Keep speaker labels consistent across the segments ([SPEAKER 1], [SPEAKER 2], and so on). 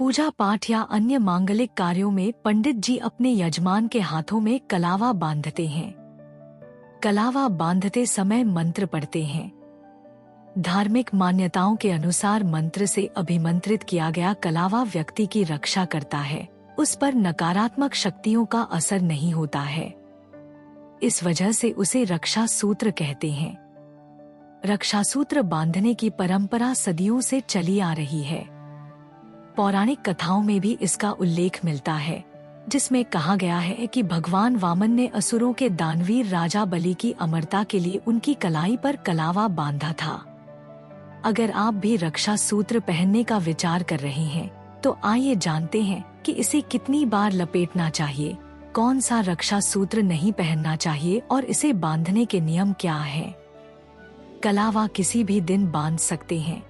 [SPEAKER 1] पूजा पाठ या अन्य मांगलिक कार्यों में पंडित जी अपने यजमान के हाथों में कलावा बांधते हैं। कलावा बांधते समय मंत्र पढ़ते हैं। धार्मिक मान्यताओं के अनुसार मंत्र से अभिमंत्रित किया गया कलावा व्यक्ति की रक्षा करता है, उस पर नकारात्मक शक्तियों का असर नहीं होता है। इस वजह से उसे रक्षा सूत्र कहते हैं। रक्षा सूत्र बांधने की परंपरा सदियों से चली आ रही है। पौराणिक कथाओं में भी इसका उल्लेख मिलता है, जिसमें कहा गया है कि भगवान वामन ने असुरों के दानवीर राजा बलि की अमरता के लिए उनकी कलाई पर कलावा बांधा था। अगर आप भी रक्षा सूत्र पहनने का विचार कर रहे हैं, तो आइए जानते हैं कि इसे कितनी बार लपेटना चाहिए, कौन सा रक्षा सूत्र नहीं पहनना चाहिए और इसे बांधने के नियम क्या हैं। कलावा किसी भी दिन बांध सकते हैं,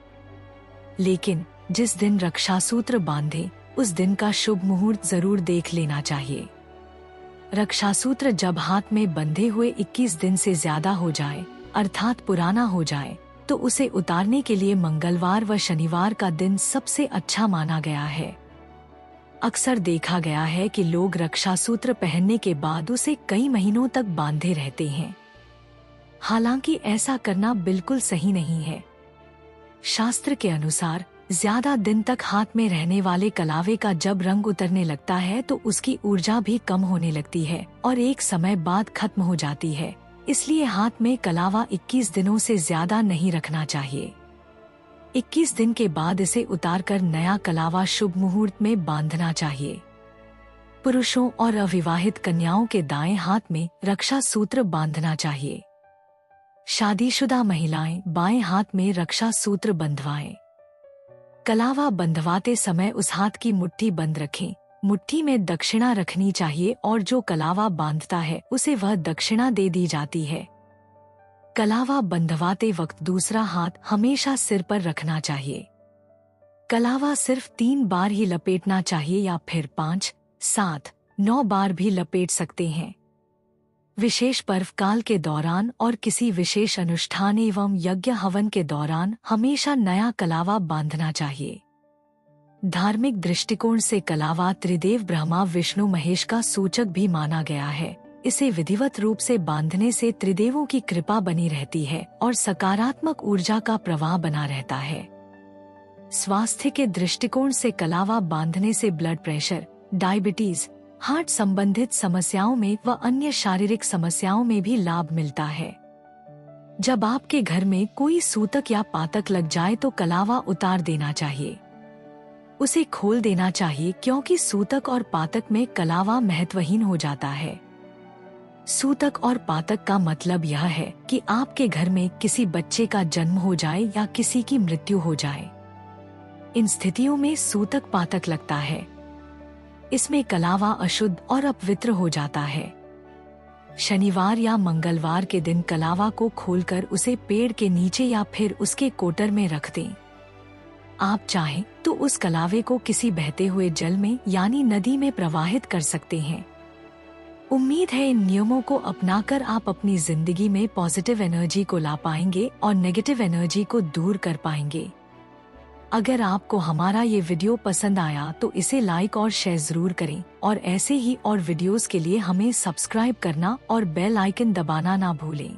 [SPEAKER 1] लेकिन जिस दिन रक्षा सूत्र बांधे उस दिन का शुभ मुहूर्त जरूर देख लेना चाहिए। रक्षा सूत्र जब हाथ में बंधे हुए 21 दिन से ज्यादा हो जाए, अर्थात पुराना हो जाए, तो उसे उतारने के लिए मंगलवार व शनिवार का दिन सबसे अच्छा माना गया है। अक्सर देखा गया है कि लोग रक्षा सूत्र पहनने के बाद उसे कई महीनों तक बांधे रहते हैं। हालांकि ऐसा करना बिल्कुल सही नहीं है। शास्त्र के अनुसार ज्यादा दिन तक हाथ में रहने वाले कलावे का जब रंग उतरने लगता है तो उसकी ऊर्जा भी कम होने लगती है और एक समय बाद खत्म हो जाती है। इसलिए हाथ में कलावा 21 दिनों से ज्यादा नहीं रखना चाहिए। 21 दिन के बाद इसे उतारकर नया कलावा शुभ मुहूर्त में बांधना चाहिए। पुरुषों और अविवाहित कन्याओं के दाएं हाथ में रक्षा सूत्र बांधना चाहिए। शादीशुदा महिलाएं बाएं हाथ में रक्षा सूत्र बंधवाएं। कलावा बंधवाते समय उस हाथ की मुट्ठी बंद रखें। मुट्ठी में दक्षिणा रखनी चाहिए और जो कलावा बांधता है उसे वह दक्षिणा दे दी जाती है। कलावा बंधवाते वक्त दूसरा हाथ हमेशा सिर पर रखना चाहिए। कलावा सिर्फ 3 बार ही लपेटना चाहिए या फिर 5, 7, 9 बार भी लपेट सकते हैं। विशेष पर्व काल के दौरान और किसी विशेष अनुष्ठान एवं यज्ञ हवन के दौरान हमेशा नया कलावा बांधना चाहिए। धार्मिक दृष्टिकोण से कलावा त्रिदेव ब्रह्मा विष्णु महेश का सूचक भी माना गया है। इसे विधिवत रूप से बांधने से त्रिदेवों की कृपा बनी रहती है और सकारात्मक ऊर्जा का प्रवाह बना रहता है। स्वास्थ्य के दृष्टिकोण से कलावा बांधने से ब्लड प्रेशर, डायबिटीज, हार्ट संबंधित समस्याओं में व अन्य शारीरिक समस्याओं में भी लाभ मिलता है। जब आपके घर में कोई सूतक या पातक लग जाए तो कलावा उतार देना चाहिए। उसे खोल देना चाहिए क्योंकि सूतक और पातक में कलावा महत्वहीन हो जाता है। सूतक और पातक का मतलब यह है कि आपके घर में किसी बच्चे का जन्म हो जाए या किसी की मृत्यु हो जाए। इन स्थितियों में सूतक पातक लगता है। इसमें कलावा अशुद्ध और अपवित्र हो जाता है। शनिवार या मंगलवार के दिन कलावा को खोलकर उसे पेड़ के नीचे या फिर उसके कोटर में रख दें। आप चाहें तो उस कलावे को किसी बहते हुए जल में यानी नदी में प्रवाहित कर सकते हैं। उम्मीद है इन नियमों को अपनाकर आप अपनी जिंदगी में पॉजिटिव एनर्जी को ला पाएंगे और नेगेटिव एनर्जी को दूर कर पाएंगे। अगर आपको हमारा ये वीडियो पसंद आया तो इसे लाइक और शेयर जरूर करें और ऐसे ही और वीडियोस के लिए हमें सब्सक्राइब करना और बेल आइकन दबाना ना भूलें।